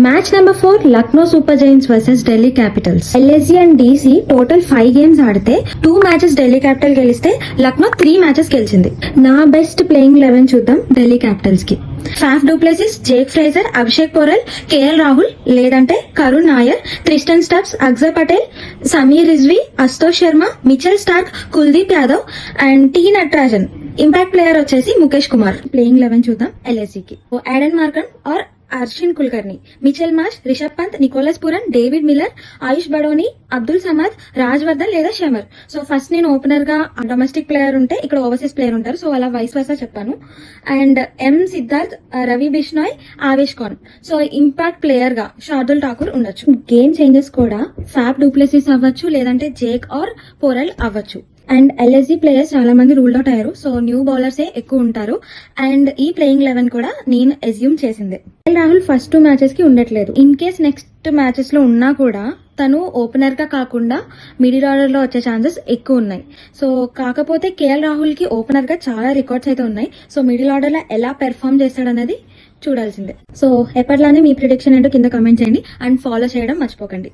Match number 4 Lucknow super Giants versus Delhi Capitals. LSG and DC total 5 games ఆడితే 2 matches Delhi capital గెలిస్తే Lucknow 3 matches గెలిచింది. నా best playing 11 చూద్దాం Delhi capitals కి. Faf du Plessis, Jake Fraser, Abhishek Porel, KL Rahul లేదంటే Karun Nair, Tristan Stubbs, Axar Patel, Sameer Rizvi, Ashutosh Sharma, Mitchell Starc, Kuldeep Yadav and T Natarajan. Impact player వచ్చేసి Mukesh Kumar. Playing 11 చూద్దాం LSG కి. Aiden Markram or Arshin Kulkarni, Mitchell Marsh, Rishabh Pant, Nicholas Pooran, David Miller, Ayush Badoni, Abdul Samad, Rajvardhan లేదా షమర్. సో ఫస్ట్ నేను ఓపెనర్ గా domestic player ఉంటే ఇక్కడ ఓవర్సీస్ ప్లేయర్ ఉంటారు. సో అలా వైస్ వర్సా చెప్పాను. And M Siddharth, Ravi Bishnoi, Avesh Khan. So impact player గా షార్దుల్ ఠాకూర్ ఉండొచ్చు. గేమ్ చేంజెస్ కూడా ఫాఫ్ డూప్లెసిస్ అవ్వచ్చు లేదంటే జేక్ ఆర్ పోరెల్ అవ్వచ్చు. అండ్ ఎల్ఎస్జీ ప్లేయర్స్ చాలా మంది రూల్డ్ అవుట్ అయ్యారు. సో న్యూ బౌలర్సే ఎక్కువ ఉంటారు. అండ్ ఈ ప్లేయింగ్ 11 కూడా నేను అజ్యూమ్ చేసింది. రాహుల్ ఫస్ట్ 2 మ్యాచెస్ కి ఉండట్లేదు. ఇన్ కేస్ నెక్స్ట్ మ్యాచెస్ లో ఉన్నా కూడా తను ఓపెనర్ గా కాకుండా మిడిల్ ఆర్డర్ లో వచ్చే ఛాన్సెస్ ఎక్కువ ఉన్నాయి. సో కాకపోతే కేఎల్ రాహుల్ కి ఓపెనర్ గా చాలా రికార్డ్స్ అయితే ఉన్నాయి. సో మిడిల్ ఆర్డర్ లో ఎలా పెర్ఫామ్ చేస్తాడనేది చూడాల్సిందే. సో ఎప్పట్లానే మీ ప్రిడిక్షన్ ఏంటో కింద కమెంట్ చేయండి అండ్ ఫాలో చేయడం మర్చిపోకండి.